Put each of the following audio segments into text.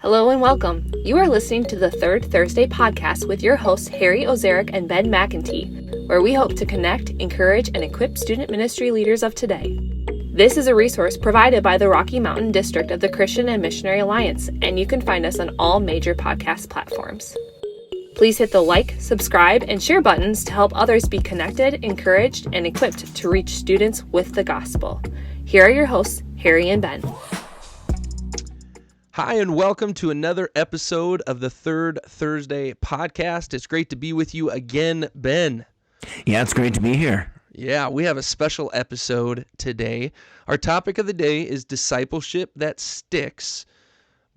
Hello and welcome. You are listening to the Third Thursday podcast with your hosts, Harry Ozarek and Ben McEntee, where we hope to connect, encourage, and equip student ministry leaders of today. This is a resource provided by the Rocky Mountain District of the Christian and Missionary Alliance, and you can find us on all major podcast platforms. Please hit the like, subscribe, and share buttons to help others be connected, encouraged, and equipped to reach students with the gospel. Here are your hosts, Harry and Ben. Hi, and welcome to another episode of the Third Thursday podcast. It's great to be with you again, Ben. Yeah, it's great to be here. Yeah, we have a special episode today. Our topic of the day is discipleship that sticks,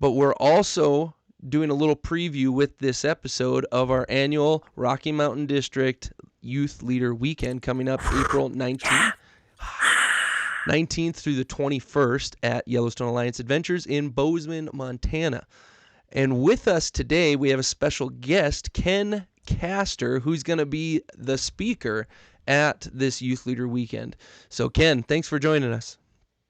but we're also doing a little preview with this episode of our annual Rocky Mountain District Youth Leader Weekend coming up April 19th through the 21st at Yellowstone Alliance Adventures in Bozeman, Montana. And with us today, we have a special guest, Ken Castor, who's going to be the speaker at this Youth Leader Weekend. So, Ken, thanks for joining us.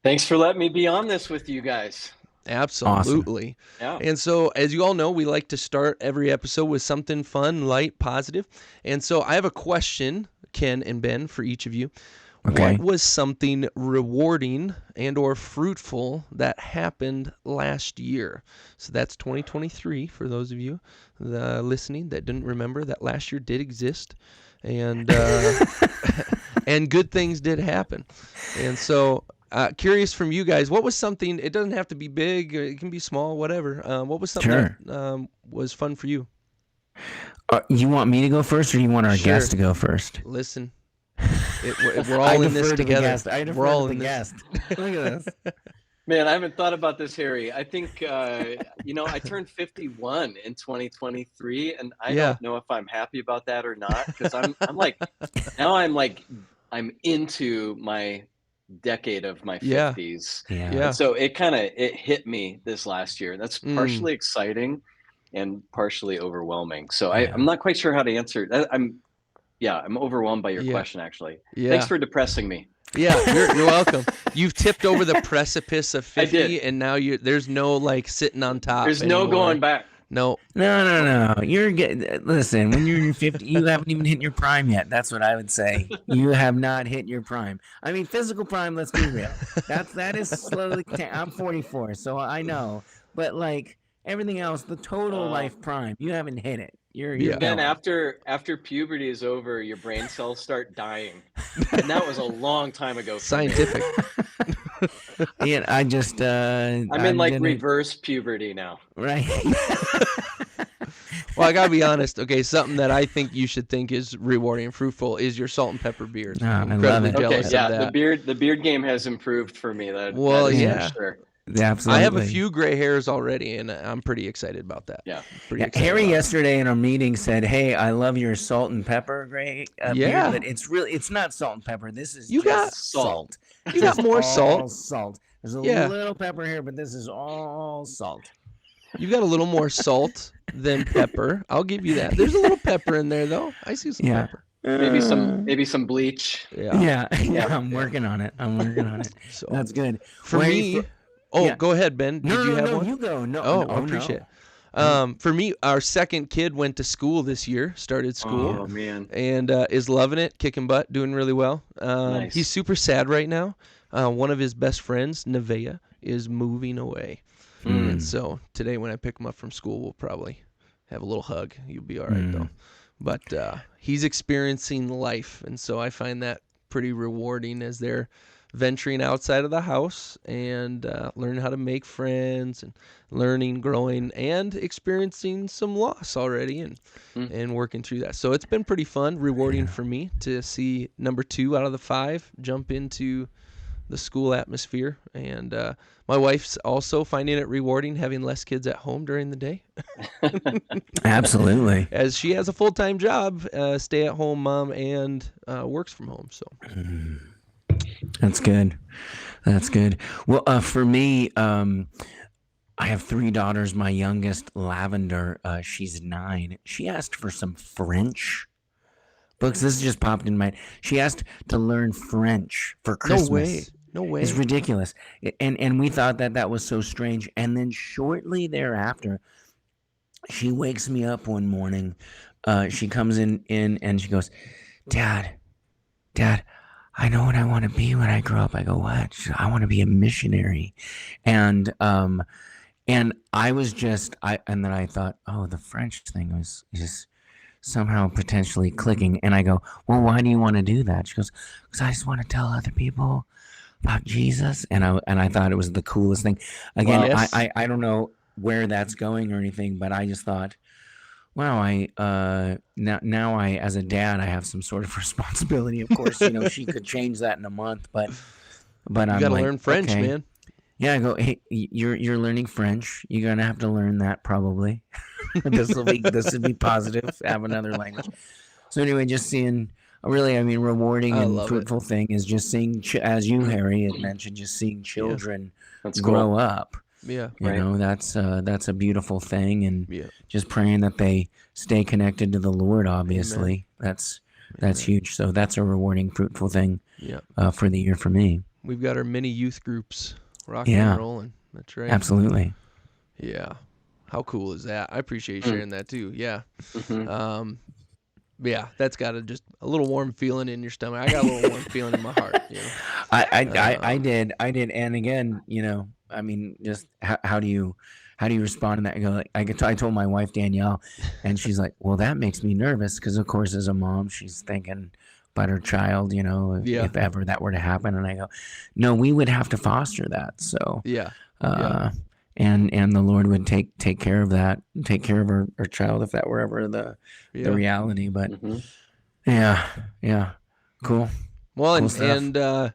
Thanks for letting me be on this with you guys. Absolutely. Awesome. Yeah. And so, as you all know, we like to start every episode with something fun, light, positive. And so I have a question, Ken and Ben, for each of you. Okay. What was something rewarding and or fruitful that happened last year? So that's 2023 for those of you listening that didn't remember that last year did exist, and and good things did happen. And so curious from you guys, what was something, it doesn't have to be big, it can be small, whatever. What was something that was fun for you? You want me to go first, or you want our guest to go first? Listen. We're all in this together. We're all in this. Look at this. Man, I haven't thought about this, Harry. I think, I turned 51 in 2023, and I don't know if I'm happy about that or not, because I'm into my decade of my 50s. Yeah. So it hit me this last year. That's partially exciting and partially overwhelming. So I'm not quite sure how to answer that. I'm overwhelmed by your question, actually. Yeah. Thanks for depressing me. Yeah, you're welcome. You've tipped over the precipice of 50, and now there's no sitting on top. There's anymore. No going back. No. You're listen, when you're in 50, you haven't even hit your prime yet. That's what I would say. You have not hit your prime. I mean, physical prime, let's be real. That is slowly. I'm 44, so I know. But everything else, the total life prime, you haven't hit it. Then after puberty is over, your brain cells start dying, and that was a long time ago. Scientific. Yeah, I just I'm in reverse puberty now. Right. Well, I gotta be honest. Okay, something that I think you should think is rewarding and fruitful is your salt and pepper beard. I'm incredibly jealous of that. The beard game has improved for me. That is for sure. Yeah, absolutely. I have a few gray hairs already, and I'm pretty excited about that. Yeah. Harry yesterday in our meeting said, "Hey, I love your salt and pepper beard, but it's not salt and pepper. This is got salt. You got more salt. Salt. There's a little pepper here, but this is all salt. You got a little more salt than pepper. I'll give you that. There's a little pepper in there, though. I see some pepper. Maybe some bleach. Yeah. I'm working on it. So that's good for me. Go ahead, Ben. Did you have one? You go. I appreciate it. For me, our second kid went to school this year, started school. Oh, man. And is loving it, kicking butt, doing really well. Nice. He's super sad right now. One of his best friends, Nevaeh, is moving away. And so today when I pick him up from school, we'll probably have a little hug. You'll be all right, though. But he's experiencing life, and so I find that pretty rewarding as they're venturing outside of the house and learning how to make friends and learning, growing, and experiencing some loss already and working through that. So it's been pretty fun, rewarding for me to see number 2 out of the 5 jump into the school atmosphere. And my wife's also finding it rewarding having less kids at home during the day. Absolutely. As she has a full-time job, stay-at-home mom, and works from home. So. That's good. Well, for me, I have 3 daughters. My youngest, Lavender, she's 9. She asked for some French books. This just popped in my mind. She asked to learn French for Christmas. No way. No way. It's ridiculous. And we thought that was so strange. And then shortly thereafter, she wakes me up one morning. She comes in and she goes, Dad, I know what I want to be when I grow up. I go, what? She goes, I want to be a missionary. And I was and then I thought, oh, the French thing was just somehow potentially clicking. And I go, well, why do you want to do that? She goes, because I just want to tell other people about Jesus. And I thought it was the coolest thing. Again, Yes. I don't know where that's going or anything, but I just thought, wow, now I, as a dad, I have some sort of responsibility. Of course, she could change that in a month, but you gotta learn French, okay. man. Yeah, I go, hey, you're learning French. You're gonna have to learn that probably. this will be positive. Have another language. So anyway, just seeing rewarding and fruitful thing is just seeing, as you, Harry, had mentioned, just seeing children grow up. Yeah, that's a beautiful thing, and just praying that they stay connected to the Lord. Obviously, Amen. That's huge. So that's a rewarding, fruitful thing. For the year for me. We've got our mini youth groups rocking and rolling. That's right. Absolutely. Yeah. How cool is that? I appreciate you sharing that too. Yeah. Mm-hmm. Yeah, that's got a little warm feeling in your stomach. I got a little warm feeling in my heart. I did, and again, just how do you respond to that? I told my wife Danielle, and she's like, "Well, that makes me nervous because, of course, as a mom, she's thinking about her child, if ever that were to happen." And I go, "No, we would have to foster that." So and the Lord would take care of that, take care of our child if that were ever the reality. But cool. Well, cool and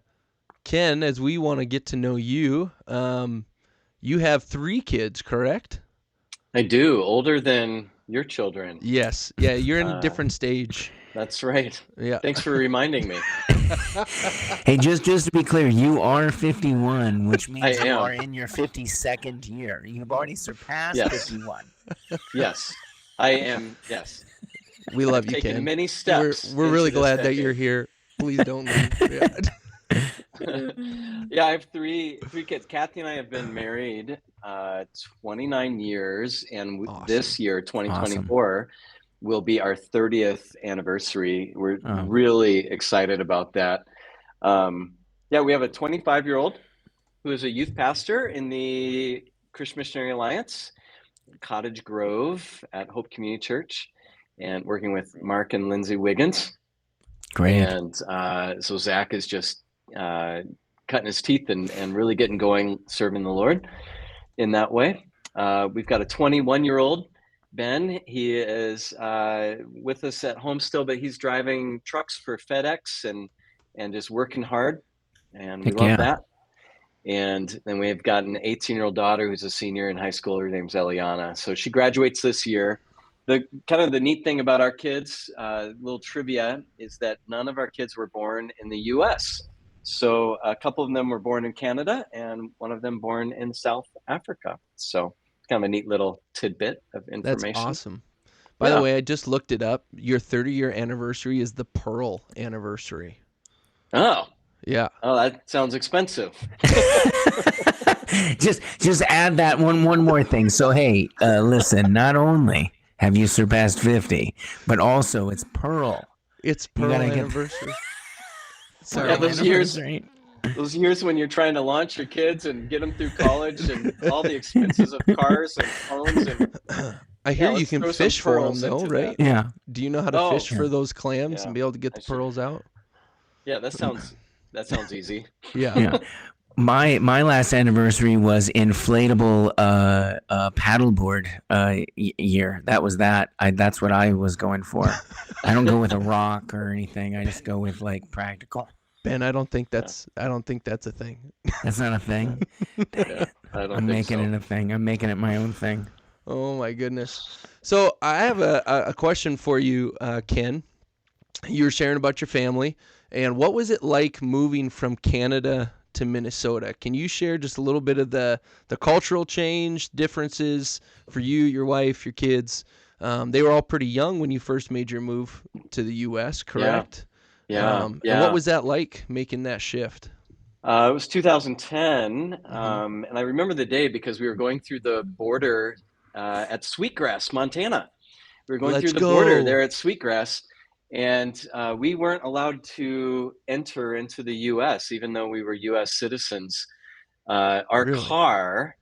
Ken, as we want to get to know you, you have 3 kids, correct? I do. Older than your children. Yes. Yeah, you're in a different stage. That's right. Yeah. Thanks for reminding me. Hey, just to be clear, you are 51, which means you are in your 52nd year. You've already surpassed 51. Yes, I am. Yes. We love you, Ken. Many steps. We're really glad that you're here. Please don't leave. Yeah, I have three kids. Kathy and I have been married 29 years, and this year, 2024, will be our 30th anniversary. We're really excited about that. We have a 25-year-old who is a youth pastor in the Christian Missionary Alliance, Cottage Grove at Hope Community Church, and working with Mark and Lindsay Wiggins. Great. And so Zach is just cutting his teeth and really getting going, serving the Lord in that way. We've got a 21-year-old, Ben. He is with us at home still, but he's driving trucks for FedEx and just working hard. And we love that. And then we've got an 18-year-old daughter who's a senior in high school. Her name's Eliana. So she graduates this year. The neat thing about our kids, little trivia, is that none of our kids were born in the U.S. So a couple of them were born in Canada and one of them born in South Africa. So kind of a neat little tidbit of information. That's awesome. By the way, I just looked it up. Your 30-year anniversary is the Pearl anniversary. Oh. Yeah. Oh, that sounds expensive. just add that one more thing. So, hey, listen, not only have you surpassed 50, but also it's Pearl. It's Pearl anniversary. Sorry, those years when you're trying to launch your kids and get them through college and all the expenses of cars and phones. And I hear you can fish for them, though, right? Yeah. Do you know how to fish for those clams and be able to get the pearls out? Yeah, that sounds easy. Yeah. My last anniversary was inflatable paddleboard year. That was that. That's what I was going for. I don't go with a rock or anything. I just go with like practical. Ben, I don't think that's a thing. That's not a thing. I'm making it a thing. I'm making it my own thing. Oh my goodness. So I have a question for you, Ken. You were sharing about your family, and what was it like moving from Canada to Minnesota? Can you share just a little bit of the cultural change, differences for you, your wife, your kids? They were all pretty young when you first made your move to the U.S., correct? Yeah. And what was that like, making that shift? It was 2010, and I remember the day because we were going through the border at Sweetgrass, Montana. We were going through the border there at Sweetgrass, and we weren't allowed to enter into the U.S., even though we were U.S. citizens. Our car,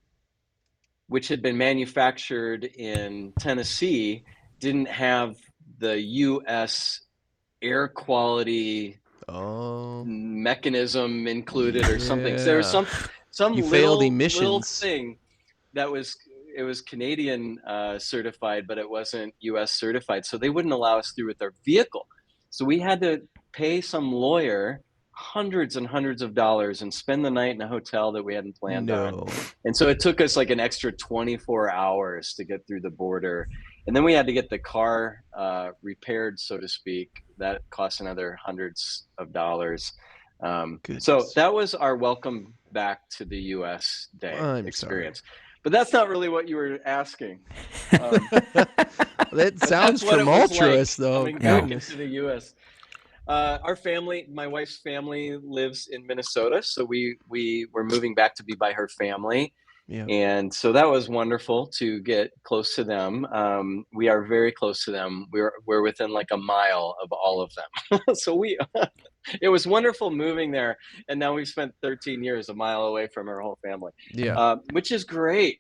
which had been manufactured in Tennessee, didn't have the U.S. air quality mechanism included or something. So there was some little thing that was Canadian certified, but it wasn't US certified. So they wouldn't allow us through with our vehicle. So we had to pay some lawyer hundreds and hundreds of dollars and spend the night in a hotel that we hadn't planned on. And so it took us like an extra 24 hours to get through the border. And then we had to get the car repaired, so to speak. That cost another hundreds of dollars. So that was our welcome back to the U.S. Day experience. Sorry. But that's not really what you were asking. That sounds tumultuous, though. Back into the U.S. Our family, my wife's family, lives in Minnesota, so we were moving back to be by her family. Yeah. And so that was wonderful to get close to them. We are very close to them. We're within like a mile of all of them. So it was wonderful moving there. And now we've spent 13 years a mile away from our whole family. Yeah. Which is great.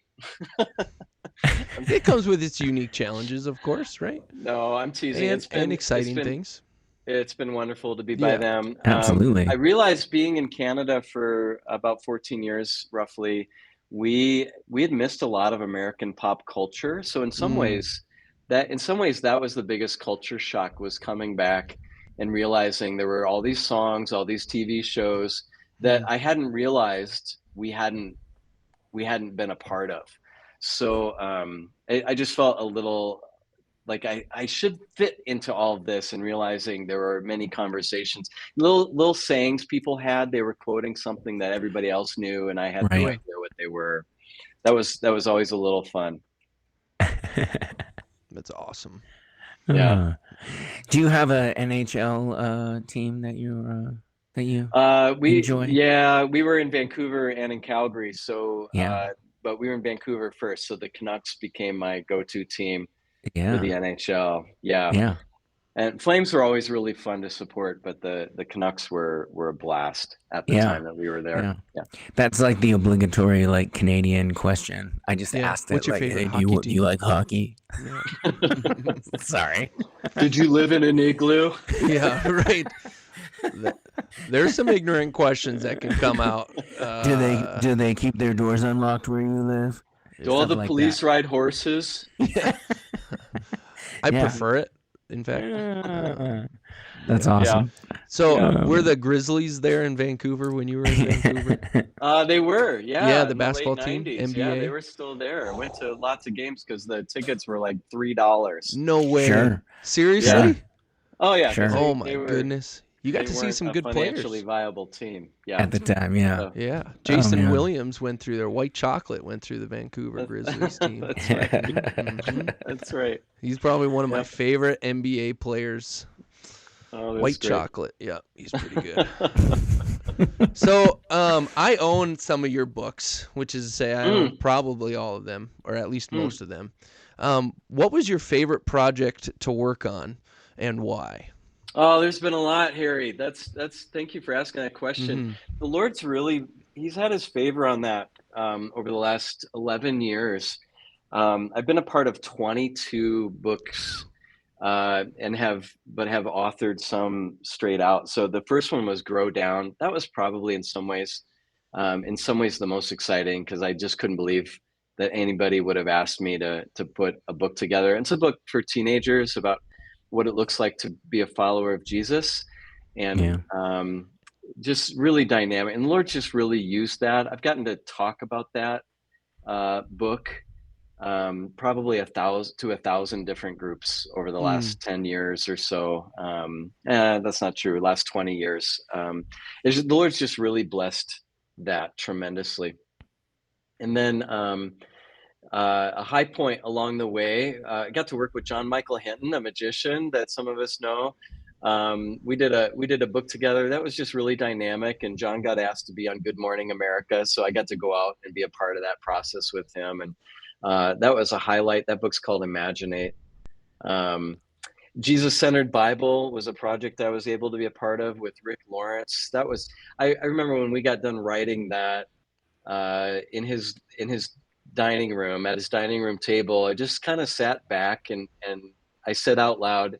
It comes with its unique challenges, of course, right? No, I'm teasing. And exciting things. It's been wonderful to be by them. Absolutely. I realized being in Canada for about 14 years, roughly, we had missed a lot of American pop culture. So in some ways that was the biggest culture shock, was coming back and realizing there were all these songs, all these TV shows that I hadn't realized we hadn't been a part of. So I just felt a little like I should fit into all of this, and realizing there were many conversations, little sayings people had. They were quoting something that everybody else knew, and I had no idea what they were. That was always a little fun. That's awesome. Yeah. Do you have a NHL team that you enjoy? Yeah, we were in Vancouver and in Calgary. So but we were in Vancouver first, so the Canucks became my go-to team. For the NHL. Yeah. And Flames were always really fun to support, but the Canucks were a blast at the time that we were there. Yeah. That's like the obligatory like Canadian question. I just asked it. What's your favorite hockey team? Do you like hockey? Yeah. Sorry. Did you live in an igloo? Yeah, right. There's some ignorant questions that can come out. Do they keep their doors unlocked where you live? Do all the police ride horses? I prefer it, in fact. That's awesome. Yeah. So were the Grizzlies there in Vancouver when you were in Vancouver? They were, yeah. Yeah, the basketball team, NBA. Yeah, they were still there. I went to lots of games because the tickets were like $3. No way. Sure. Seriously? Yeah. Oh, yeah. Sure. Oh, my goodness. You got to see some good players. Financially viable team. Yeah. At the time, yeah. Yeah. Jason Williams went through there. White Chocolate went through the Vancouver Grizzlies team. That's right. That's right. He's probably one of my favorite NBA players. Oh, White Chocolate. Yeah, he's pretty good. So I own some of your books, which is to say I own probably all of them, or at least most of them. What was your favorite project to work on, and why? Oh, there's been a lot, Harry. That's thank you for asking that question. The Lord's he's had his favor on that over the last 11 years. I've been a part of 22 books and have authored some straight out. So the first one was Grow Down. That was probably in some ways the most exciting, because I just couldn't believe that anybody would have asked me to put a book together. And it's a book for teenagers about what it looks like to be a follower of Jesus, and just really dynamic. And the Lord just really used that. I've gotten to talk about that book probably 1,000 to 1,000 different groups over the last 10 years or so. That's not true. Last 20 years. The Lord's just really blessed that tremendously. And then a high point along the way, I got to work with John Michael Hinton, a magician that some of us know. We did a book together that was just really dynamic, and John got asked to be on Good Morning America, so I got to go out and be a part of that process with him, and that was a highlight. That book's called Imaginate. Jesus-Centered Bible was a project I was able to be a part of with Rick Lawrence. That was, I remember when we got done writing that in his dining room, at his dining room table, I just kind of sat back and I said out loud,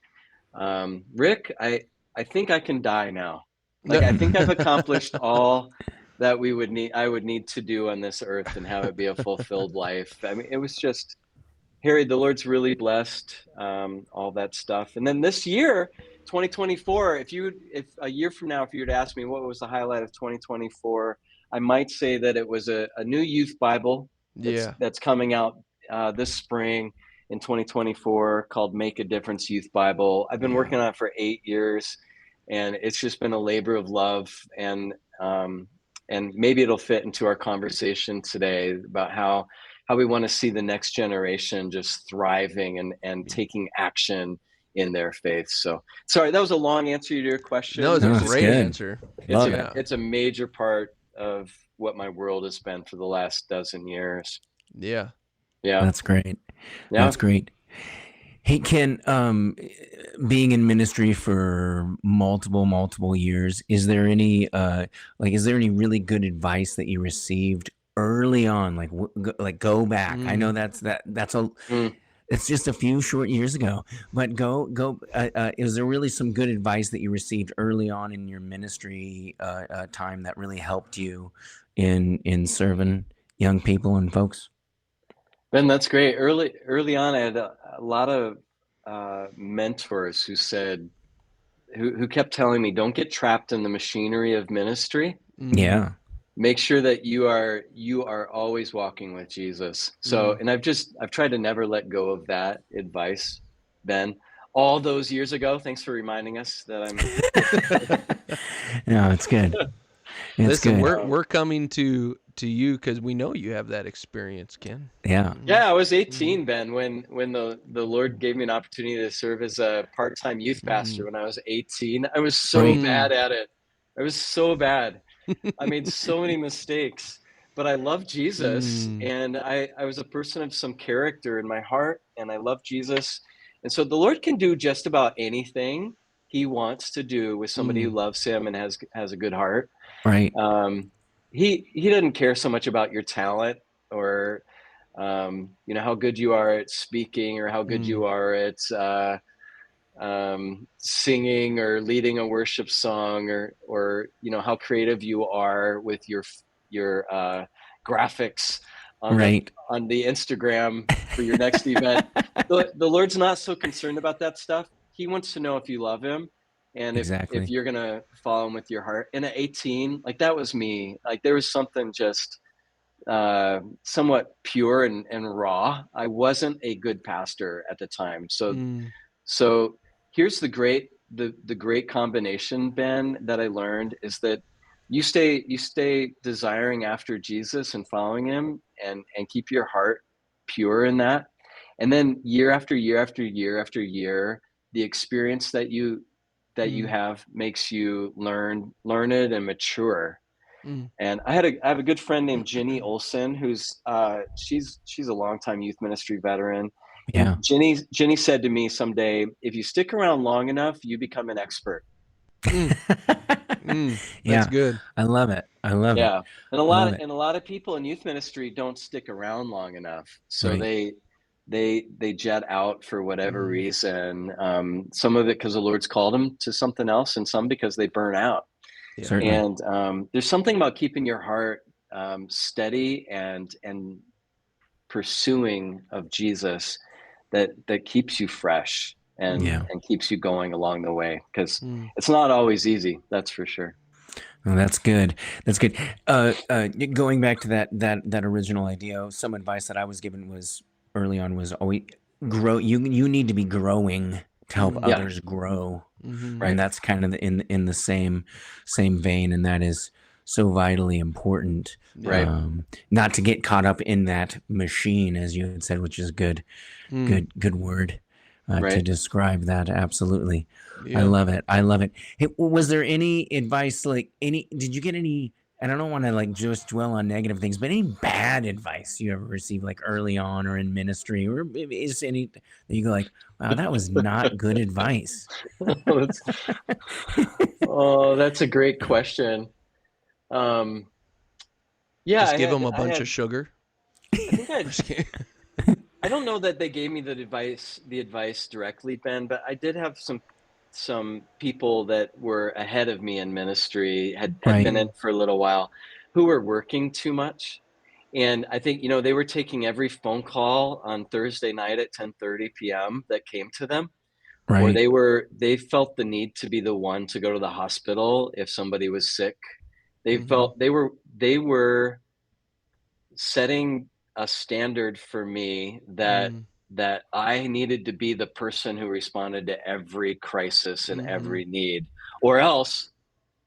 Rick, I think I can die now. Like, I think I've accomplished all that I would need to do on this earth and have it be a fulfilled life. I mean, it was just, Harry, the Lord's really blessed all that stuff. And then this year, 2024, if a year from now, if you would ask me what was the highlight of 2024, I might say that it was a new youth Bible that's coming out this spring in 2024 called Make a Difference Youth Bible. I've been working on it for 8 years, and it's just been a labor of love. And maybe it'll fit into our conversation today about how we want to see the next generation just thriving and taking action in their faith. So sorry, that was a long answer to your question. No, it's a great answer. It's a major part of what my world has been for the last dozen years. Yeah. That's great. That's great. Hey, Ken, being in ministry for multiple years, is there any really good advice that you received early on? Like go back. I know it's just a few short years ago, but is there really some good advice that you received early on in your ministry time that really helped you in serving young people and folks? Ben, that's great. Early on, I had a lot of mentors who kept telling me, don't get trapped in the machinery of ministry. Yeah. Make sure that you are always walking with Jesus. So, and I've tried to never let go of that advice, Ben. All those years ago. Thanks for reminding us that I'm. No, it's good. Listen, we're coming to you because we know you have that experience, Ken. Yeah. Yeah, I was 18, Ben, when the Lord gave me an opportunity to serve as a part-time youth pastor when I was 18. I was so bad at it. I was so bad. I made so many mistakes, but I love Jesus, and I was a person of some character in my heart, and I love Jesus. And so the Lord can do just about anything he wants to do with somebody who loves him and has a good heart. Right. He doesn't care so much about your talent or how good you are at speaking or how good you are at singing or leading a worship song or how creative you are with your graphics on the Instagram for your next event. The Lord's not so concerned about that stuff. He wants to know if you love him and if you're gonna follow him with your heart. And at 18, like, that was me. Like, there was something just somewhat pure and raw. I wasn't a good pastor at the time. So here's the great combination, Ben, that I learned is that you stay desiring after Jesus and following him and keep your heart pure in that. And then year after year after year after year, the experience that you have makes you learn it and mature. And I have a good friend named Jenny Olson, who's she's a longtime youth ministry veteran. Yeah. And Jenny said to me someday, if you stick around long enough, you become an expert. That's good. I love it. Yeah. And a lot of people in youth ministry don't stick around long enough. So they jet out for whatever reason. Some of it because the Lord's called them to something else, and some because they burn out. Yeah. And there's something about keeping your heart steady and pursuing of Jesus that keeps you fresh and keeps you going along the way, because it's not always easy. That's for sure. Well, that's good. That's good. Going back to that original idea, some advice that I was given was early on was always grow. You need to be growing to help others grow. Right. And that's kind of in the same vein, and that is so vitally important. Right. Not to get caught up in that machine, as you had said, which is good word. to describe that. Absolutely. Yeah. I love it. I love it. Hey, was there any advice, did you get any, and I don't want to just dwell on negative things, but any bad advice you ever received early on or in ministry, or is any that you go wow, that was not good advice? That's a great question. Yeah. Just give them a bunch of sugar. I think I don't know that they gave me the advice directly, Ben, but I did have some people that were ahead of me in ministry, had been in for a little while, who were working too much. And I think, they were taking every phone call on Thursday night at 10:30 p.m. that came to them. Right. Or they felt the need to be the one to go to the hospital if somebody was sick. They felt they were setting a standard for me that I needed to be the person who responded to every crisis and every need, or else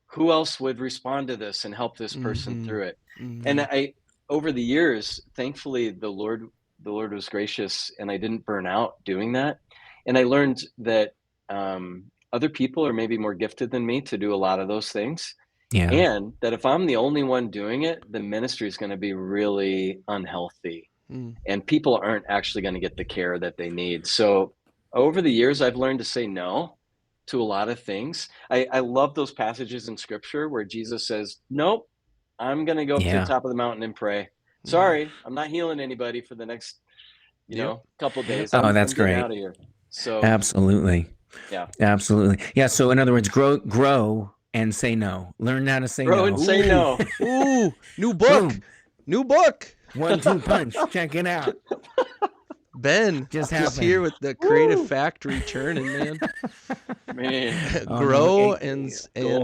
who else would respond to this and help this person through it? And over the years, thankfully, the Lord was gracious, and I didn't burn out doing that. And I learned that other people are maybe more gifted than me to do a lot of those things. Yeah. And that if I'm the only one doing it, the ministry is going to be really unhealthy, and people aren't actually going to get the care that they need. So over the years, I've learned to say no to a lot of things. I love those passages in scripture where Jesus says, nope, I'm going to go up to the top of the mountain and pray. Sorry, I'm not healing anybody for the next, couple of days. Oh, that's I'm getting great. out of here. So absolutely. Yeah. Absolutely. Yeah. So in other words, grow and say no. Learn how to say grow no. and say no. Ooh, new book. Boom. New book. 1-2 punch. Check it out. Ben just here with the creative factory churning, man. Grow and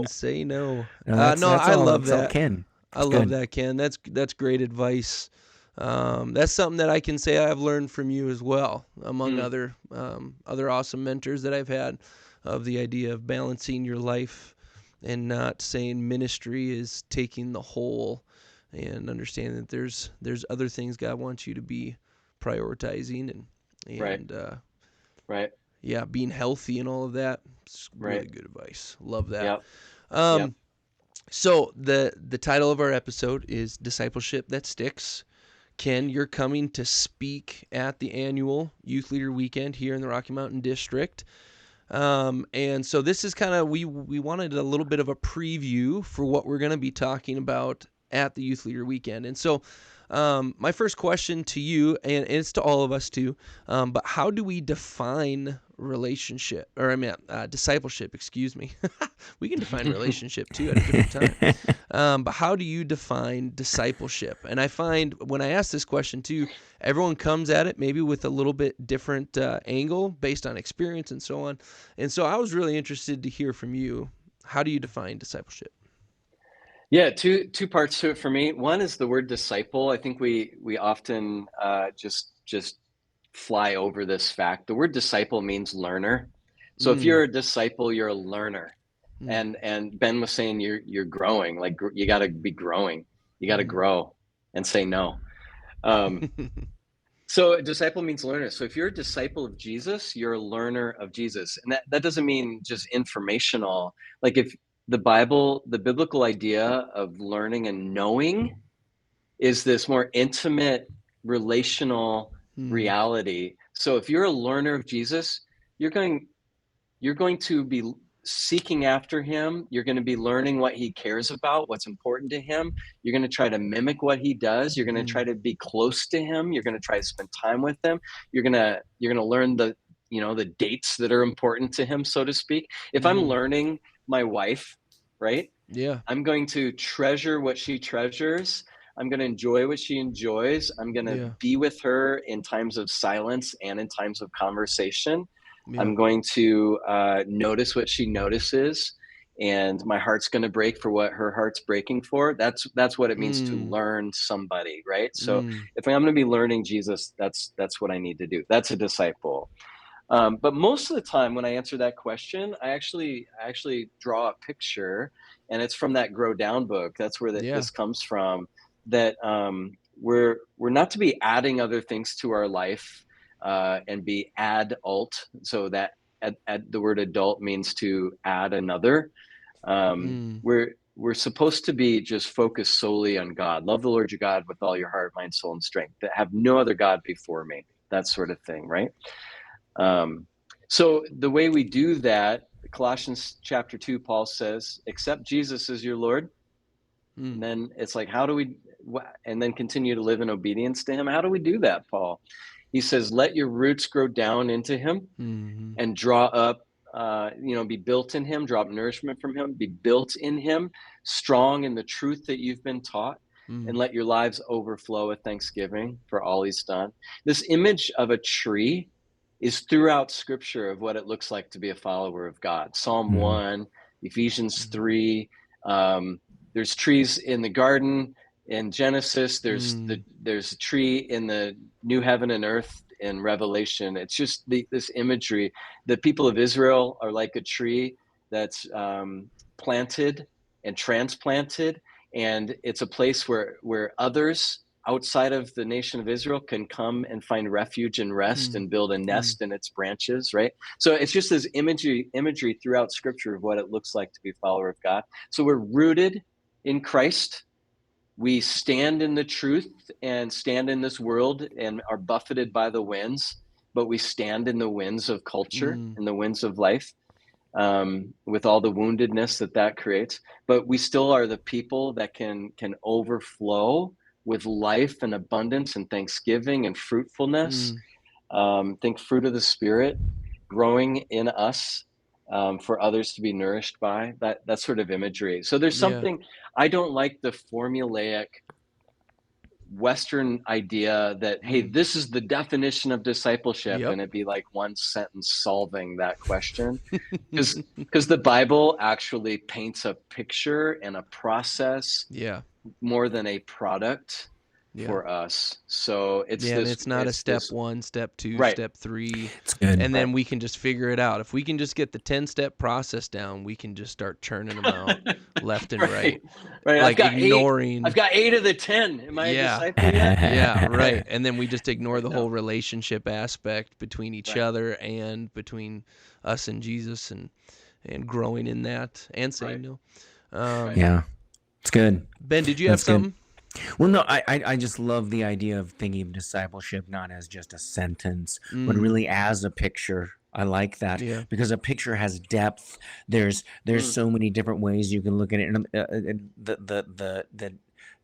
say no. No, I love that. Ken. I love that, Ken. That's great advice. That's something that I can say I've learned from you as well, among other awesome mentors that I've had, of the idea of balancing your life and not saying ministry is taking the whole, and understanding that there's other things God wants you to be prioritizing and right. Yeah, being healthy and all of that. It's really good advice. Love that. Yep. So the title of our episode is Discipleship That Sticks. Ken, you're coming to speak at the annual Youth Leader Weekend here in the Rocky Mountain District. And so this is kind of, we wanted a little bit of a preview for what we're going to be talking about at the Youth Leader Weekend. And so my first question to you, and it's to all of us too, but how do we define discipleship, excuse me. We can define relationship too at a different time. But how do you define discipleship? And I find when I ask this question too, everyone comes at it maybe with a little bit different angle based on experience and so on. And so I was really interested to hear from you. How do you define discipleship? Yeah, two parts to it for me. One is the word disciple. I think we often just fly over this fact. The word disciple means learner. So if you're a disciple, you're a learner. And Ben was saying you're growing. Like you got to be growing. You got to grow and say no. So a disciple means learner. So if you're a disciple of Jesus, you're a learner of Jesus. And that doesn't mean just informational. Like if the biblical idea of learning and knowing is this more intimate relational reality. So if you're a learner of Jesus, you're going to be seeking after him. You're going to be learning what he cares about, what's important to him. You're going to try to mimic what he does. You're going to try to be close to him. You're going to try to spend time with him. You're going to learn the dates that are important to him, so to speak. If I'm learning my wife, right? Yeah. I'm going to treasure what she treasures. I'm going to enjoy what she enjoys. I'm going to be with her in times of silence and in times of conversation. Yeah. I'm going to notice what she notices, and my heart's going to break for what her heart's breaking for. That's what it means to learn somebody, right? So if I'm going to be learning Jesus, that's what I need to do. That's a disciple. But most of the time when I answer that question, I actually draw a picture, and it's from that Grow Down book. That's where this comes from, that we're not to be adding other things to our life. and be adult. So that the word adult means to add another. We're supposed to be just focused solely on God. Love the Lord your God with all your heart, mind, soul, and strength. That have no other God before me. That sort of thing, right? So the way we do that, Colossians chapter 2, Paul says, accept Jesus as your Lord. And then it's like, how do we, and then continue to live in obedience to him? How do we do that, Paul? He says, let your roots grow down into him and draw up, be built in him, draw up nourishment from him, be built in him, strong in the truth that you've been taught, and let your lives overflow with thanksgiving for all he's done. This image of a tree is throughout scripture of what it looks like to be a follower of God. Psalm 1, Ephesians 3, there's trees in the garden in Genesis. There's a tree in the new heaven and earth in Revelation. It's just this imagery. The people of Israel are like a tree that's planted and transplanted, and it's a place where others outside of the nation of Israel can come and find refuge and rest and build a nest in its branches, right? So it's just this imagery throughout scripture of what it looks like to be a follower of God. So we're rooted in Christ. We stand in the truth and stand in this world and are buffeted by the winds, but we stand in the winds of culture and the winds of life, with all the woundedness that creates. But we still are the people that can overflow with life and abundance and thanksgiving and fruitfulness. Think fruit of the Spirit growing in us, for others to be nourished by, that sort of imagery. So there's something, I don't like the formulaic Western idea that, hey, this is the definition of discipleship, and it'd be like one sentence solving that question. Because the Bible actually paints a picture and a process more than a product for us. So it's not a step 1, step 2, step 3. It's good. And then we can just figure it out. If we can just get the 10-step process down, we can just start churning them out left and right. Like I've got 8 of the 10. Am I a disciple yet? Yeah, right. And then we just ignore the whole relationship aspect between each other and between us and Jesus, and growing in that and saying no. Yeah, it's good. Ben, did you have something? Good. Well, no, I just love the idea of thinking of discipleship not as just a sentence, but really as a picture. I like that because a picture has depth. There's so many different ways you can look at it. And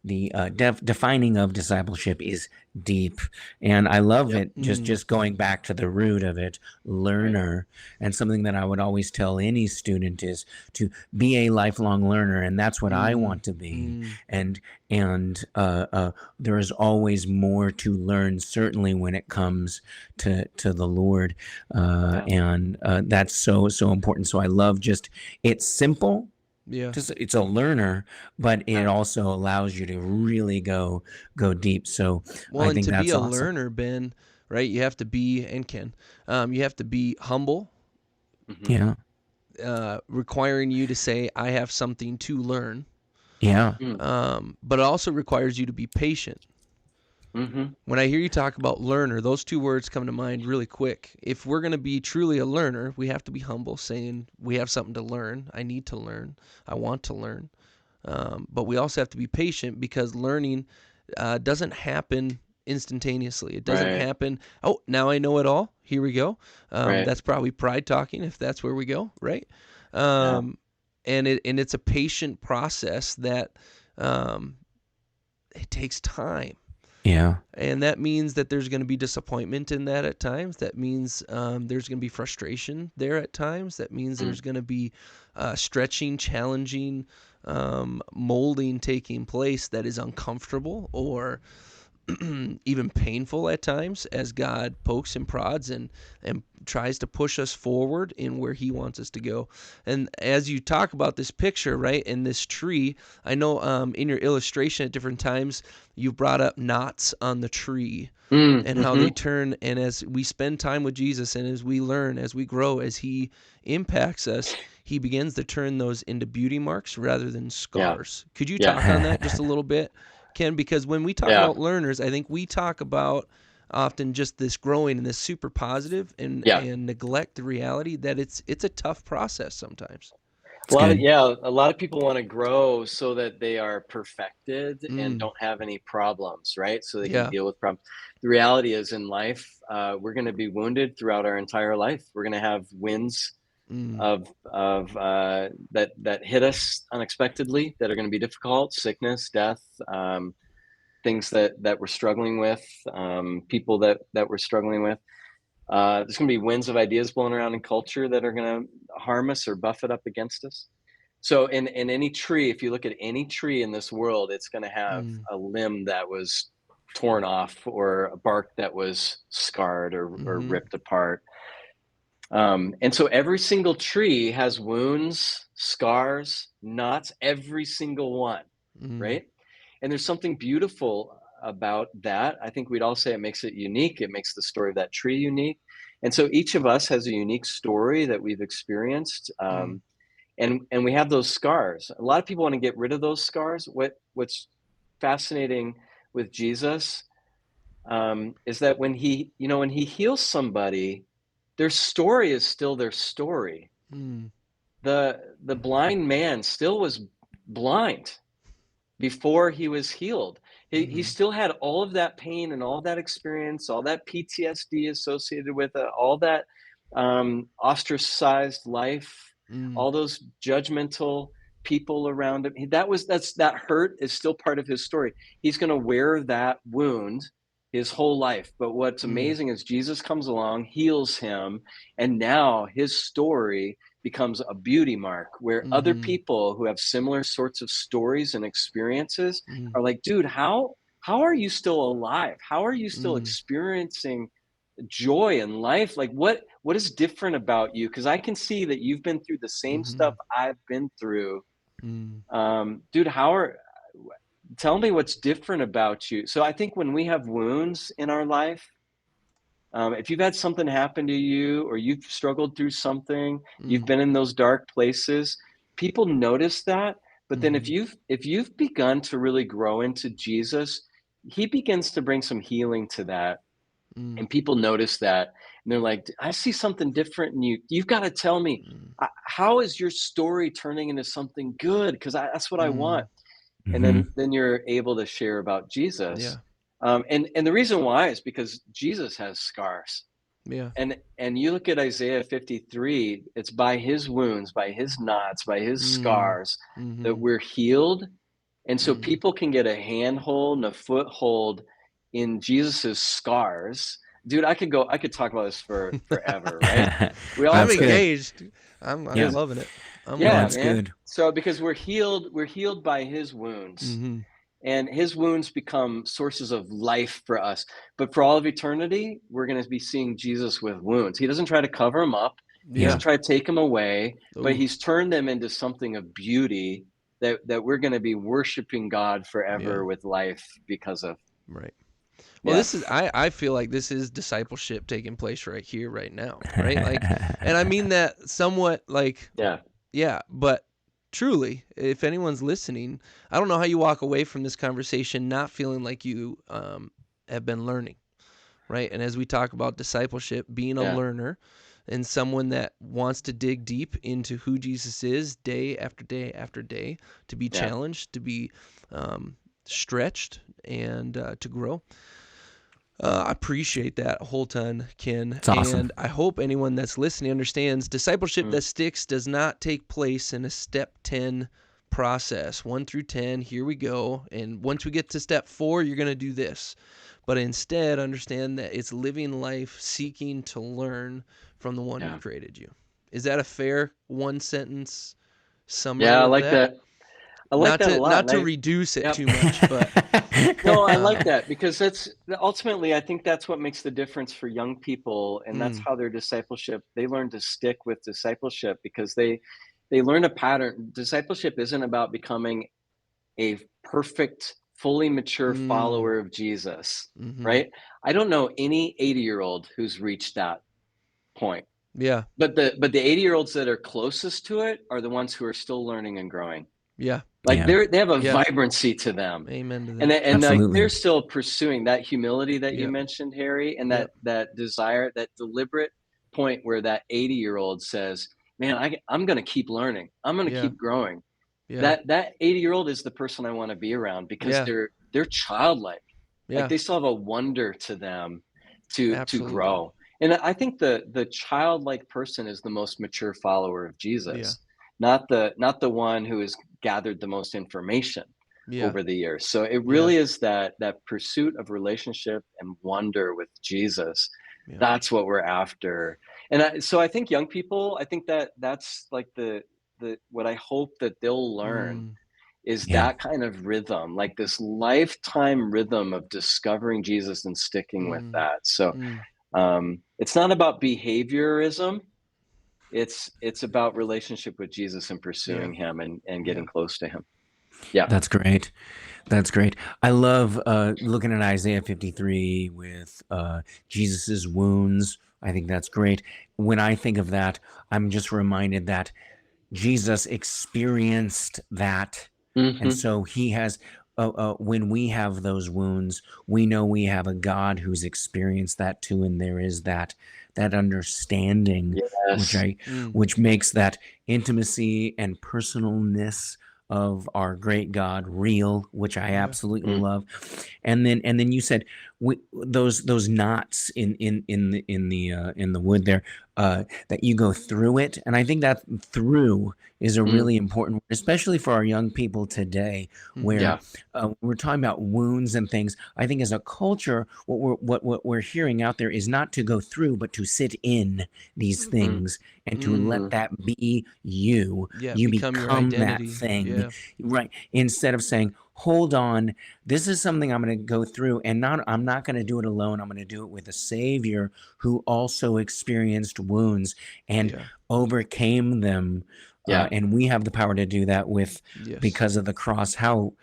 the defining of discipleship is deep, and I love it. Just going back to the root of it, learner, and something that I would always tell any student is to be a lifelong learner, and that's what I want to be. And there is always more to learn, certainly when it comes to the Lord, and that's so important. So I love it's simple. It's a learner, but it also allows you to really go deep. So I think that's awesome. To be a learner, Ben, right? You have to be, and Ken, you have to be humble. Requiring you to say, I have something to learn. But it also requires you to be patient. When I hear you talk about learner, those two words come to mind really quick. If we're going to be truly a learner, we have to be humble, saying we have something to learn. I need to learn. I want to learn. But we also have to be patient, because learning doesn't happen instantaneously. It doesn't happen, oh, now I know it all. Here we go. That's probably pride talking, if that's where we go, right? And it's a patient process that it takes time. And that means that there's going to be disappointment in that at times. That means there's going to be frustration there at times. That means there's going to be stretching, challenging, molding taking place that is uncomfortable or even painful at times, as God pokes and prods and tries to push us forward in where he wants us to go. And as you talk about this picture, right, in this tree, I know in your illustration at different times, you brought up knots on the tree and how they turn. And as we spend time with Jesus, and as we learn, as we grow, as he impacts us, he begins to turn those into beauty marks rather than scars. Could you talk on that just a little bit, Ken? Because when we talk about learners, I think we talk about often just this growing and this super positive and neglect the reality that it's a tough process sometimes. A lot of people want to grow so that they are perfected and don't have any problems, right? So they can deal with problems. The reality is in life, we're going to be wounded throughout our entire life. We're going to have wins of that hit us unexpectedly, that are going to be difficult, sickness, death, things that we're struggling with, people that we're struggling with. There's going to be winds of ideas blowing around in culture that are going to harm us or buffet up against us. So in any tree, if you look at any tree in this world, it's going to have a limb that was torn off or a bark that was scarred or ripped apart. And so every single tree has wounds, scars, knots, every single one, right? And there's something beautiful about that. I think we'd all say it makes it unique. It makes the story of that tree unique. And so each of us has a unique story that we've experienced. And we have those scars. A lot of people want to get rid of those scars. What's fascinating with Jesus is that when he heals somebody, their story is still their story. The blind man still was blind before he was healed. He still had all of that pain and all that experience, all that PTSD associated with it, all that ostracized life, all those judgmental people around him. That hurt is still part of his story. He's going to wear that wound his whole life. But what's amazing is Jesus comes along, heals him, and now his story becomes a beauty mark where other people who have similar sorts of stories and experiences are like, dude, how are you still alive? How are you still experiencing joy in life? Like what is different about you? Because I can see that you've been through the same stuff I've been through. Dude, tell me what's different about you. So I think when we have wounds in our life, if you've had something happen to you or you've struggled through something, you've been in those dark places, people notice that. But then if you've begun to really grow into Jesus, he begins to bring some healing to that. And people notice that. And they're like, I see something different in you. You've got to tell me, how is your story turning into something good? Because that's what I want. And then you're able to share about Jesus. And the reason why is because Jesus has scars. And you look at Isaiah 53, it's by his wounds, by his knots, by his scars that we're healed. And so people can get a handhold and a foothold in Jesus's scars. Dude, I could talk about this forever, right? I'm engaged. I'm loving it. That's good. So because we're healed by his wounds. And his wounds become sources of life for us. But for all of eternity, we're going to be seeing Jesus with wounds. He doesn't try to cover them up. He doesn't try to take them away, but he's turned them into something of beauty that we're going to be worshiping God forever with life because of. Right. Well, this is, I feel like this is discipleship taking place right here, right now, right? Like, and I mean that somewhat like, but truly, if anyone's listening, I don't know how you walk away from this conversation not feeling like you have been learning, right? And as we talk about discipleship, being a learner and someone that wants to dig deep into who Jesus is day after day after day, to be challenged, to be stretched, and to grow. I appreciate that a whole ton, Ken. It's awesome. And I hope anyone that's listening understands discipleship that sticks does not take place in a step 10 process. 1 through 10, here we go. And once we get to step 4, you're going to do this. But instead, understand that it's living life seeking to learn from the one who created you. Is that a fair one-sentence summary? Yeah, I like that. I like that a lot. Not to reduce it too much, but no, I like that because that's ultimately, I think that's what makes the difference for young people, and that's how their discipleship. They learn to stick with discipleship because they learn a pattern. Discipleship isn't about becoming a perfect, fully mature follower of Jesus, right? I don't know any 80-year-old who's reached that point. But the 80-year-olds that are closest to it are the ones who are still learning and growing. Like they have a vibrancy to them. Amen to that. And like they're still pursuing that humility that you mentioned, Harry, and that desire, that deliberate point where that 80-year-old says, man, I'm going to keep learning. I'm going to keep growing. That 80-year-old is the person I want to be around, because they're childlike. Like they still have a wonder to them to grow. And I think the childlike person is the most mature follower of Jesus, not the one who has gathered the most information over the years. So it really is that pursuit of relationship and wonder with Jesus. That's what we're after. And so I think young people, I think that's like the what I hope that they'll learn is that kind of rhythm, like this lifetime rhythm of discovering Jesus and sticking with that. So it's not about behaviorism. It's about relationship with Jesus and pursuing him and getting close to him. Yeah. That's great. That's great. I love looking at Isaiah 53 with Jesus's wounds. I think that's great. When I think of that, I'm just reminded that Jesus experienced that. And so he has, when we have those wounds, we know we have a God who's experienced that too. And there is that understanding, which makes that intimacy and personalness of our great God real, which I absolutely love. And then you said those knots in the wood there, that you go through it, and I think that through is a really important word, especially for our young people today, where we're talking about wounds and things. I think as a culture, what we're hearing out there is not to go through, but to sit in these things and to let that be you. You become that thing, right? Instead of saying, hold on, this is something I'm going to go through, and I'm not going to do it alone. I'm going to do it with a Savior who also experienced wounds and overcame them. And we have the power to do that because of the cross. How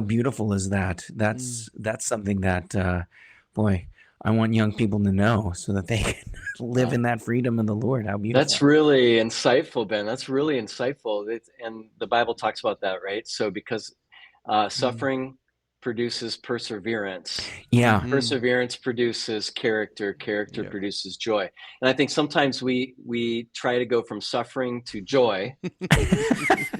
beautiful is that? That's something that, boy, I want young people to know so that they can live in that freedom in the Lord. How beautiful. That's really insightful, Ben. That's really insightful. And the Bible talks about that, right? So because suffering produces perseverance. Perseverance produces character. Character produces joy. And I think sometimes we try to go from suffering to joy,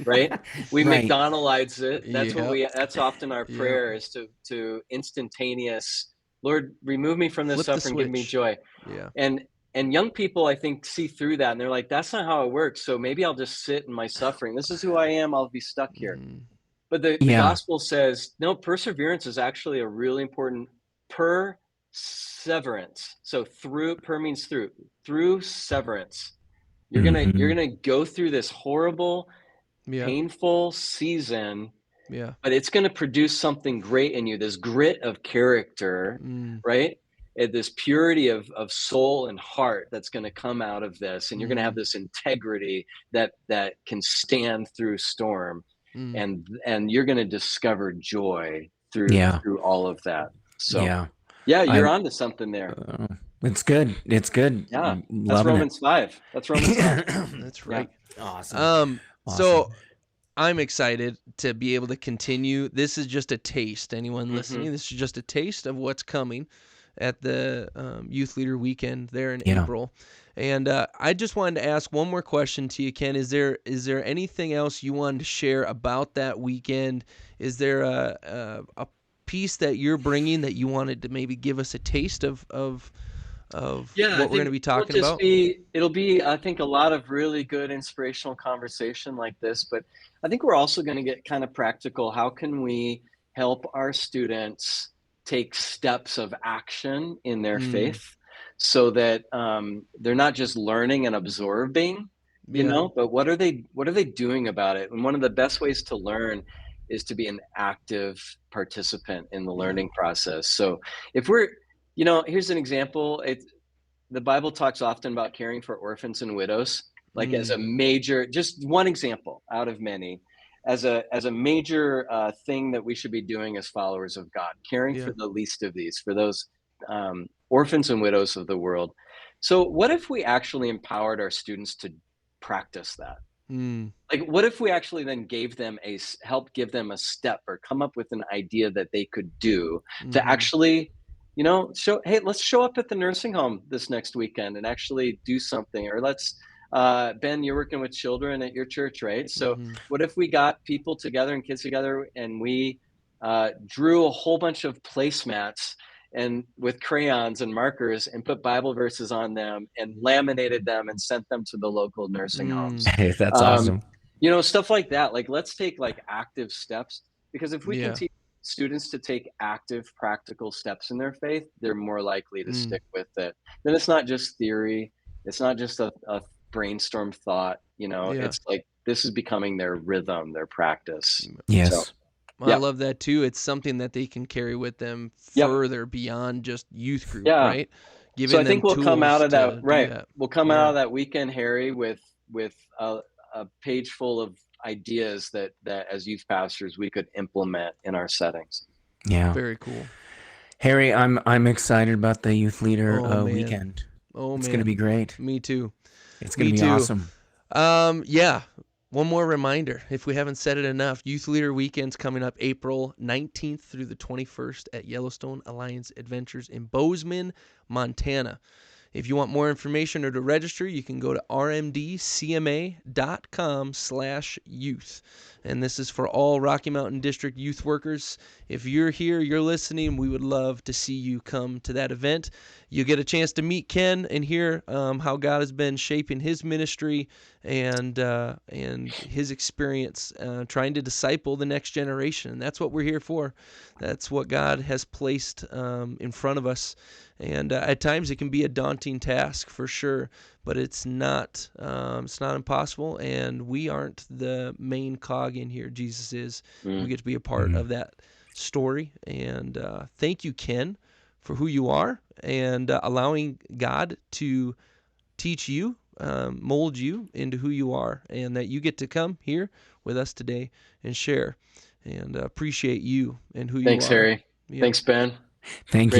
right? We McDonald's it. That's what that's often our prayer is to instantaneous, Lord, remove me from this suffering, give me joy. And young people, I think, see through that, and they're like, that's not how it works. So maybe I'll just sit in my suffering. This is who I am. I'll be stuck here. But the gospel says, no, perseverance is actually a really important perseverance. So per means through severance. You're gonna go through this horrible, painful season, but it's gonna produce something great in you. This grit of character, right? This purity of soul and heart that's going to come out of this, and you're going to have this integrity that can stand through storm, and you're going to discover joy through all of that. So you're onto something there. It's good. Yeah, that's Romans 5. That's Romans 5. That's right. Awesome. So I'm excited to be able to continue. This is just a taste. Anyone listening, this is just a taste of what's coming at the Youth Leader Weekend there in April. And I just wanted to ask one more question to you, Ken. Is there anything else you wanted to share about that weekend? Is there a piece that you're bringing that you wanted to maybe give us a taste of what we're going to be talking about? It'll be, I think, a lot of really good inspirational conversation like this, but I think we're also going to get kind of practical. How can we help our students take steps of action in their faith so that they're not just learning and absorbing, but what are they doing about it? And one of the best ways to learn is to be an active participant in the learning process. So if we're, here's an example. The Bible talks often about caring for orphans and widows, like as a major, just one example out of many, as a major thing that we should be doing as followers of God, caring for the least of these, for those orphans and widows of the world. So what if we actually empowered our students to practice that? Like, what if we actually then help give them a step or come up with an idea that they could do to actually, let's show up at the nursing home this next weekend and actually do something. Or Ben, you're working with children at your church, right? So what if we got people together and kids together and we drew a whole bunch of placemats and with crayons and markers and put Bible verses on them and laminated them and sent them to the local nursing homes. That's awesome. Stuff like that. Like, let's take like active steps, because if we can teach students to take active, practical steps in their faith, they're more likely to stick with it. Then it's not just theory. It's not just a brainstorm thought. It's like this is becoming their rhythm, their practice. Yes. So, I love that too. It's something that they can carry with them further beyond just youth group, right? So I think we'll come out of that, right? That. We'll come out of that weekend, Harry, with a page full of ideas that as youth pastors we could implement in our settings. Yeah, very cool. Harry, I'm excited about the youth leader weekend. It's going to be great. Me too. It's going to be awesome. One more reminder, if we haven't said it enough, Youth Leader Weekend's coming up April 19th through the 21st at Yellowstone Alliance Adventures in Bozeman, Montana. If you want more information or to register, you can go to rmdcma.com/youth. And this is for all Rocky Mountain District youth workers. If you're here, you're listening, we would love to see you come to that event. You get a chance to meet Ken and hear how God has been shaping his ministry and his experience trying to disciple the next generation. And that's what we're here for. That's what God has placed in front of us. And at times it can be a daunting task for sure, but it's not impossible. And we aren't the main cog in here. Jesus is. We get to be a part of that story. And thank you, Ken, for who you are and allowing God to teach you, mold you into who you are, and that you get to come here with us today and share. And appreciate you and who you are. Thanks, Harry. Yep. Thanks, Ben. Thank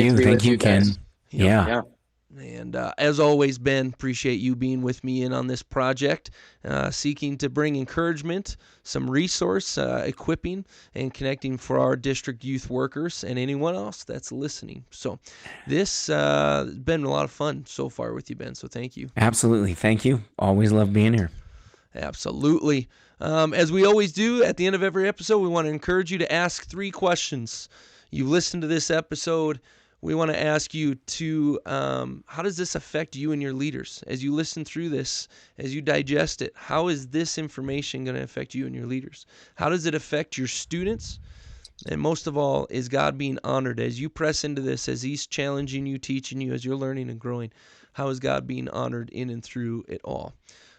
you, Ken. Yeah. And as always, Ben, appreciate you being with me in on this project, seeking to bring encouragement, some resource, equipping, and connecting for our district youth workers and anyone else that's listening. So this has been a lot of fun so far with you, Ben, so thank you. Absolutely. Thank you. Always love being here. Absolutely. As we always do at the end of every episode, we want to encourage you to ask 3 questions. You've listened to this episode. We want to ask you to, how does this affect you and your leaders? As you listen through this, as you digest it, how is this information going to affect you and your leaders? How does it affect your students? And most of all, is God being honored as you press into this, as He's challenging you, teaching you, as you're learning and growing? How is God being honored in and through it all?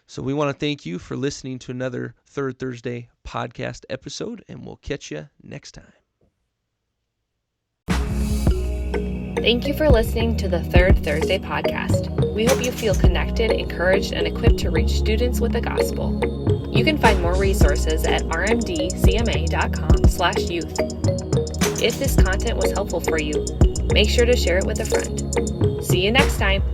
So we want to thank you for listening to another Third Thursday podcast episode, and we'll catch you next time. Thank you for listening to the Third Thursday podcast. We hope you feel connected, encouraged, and equipped to reach students with the gospel. You can find more resources at rmdcma.com/youth. If this content was helpful for you, make sure to share it with a friend. See you next time.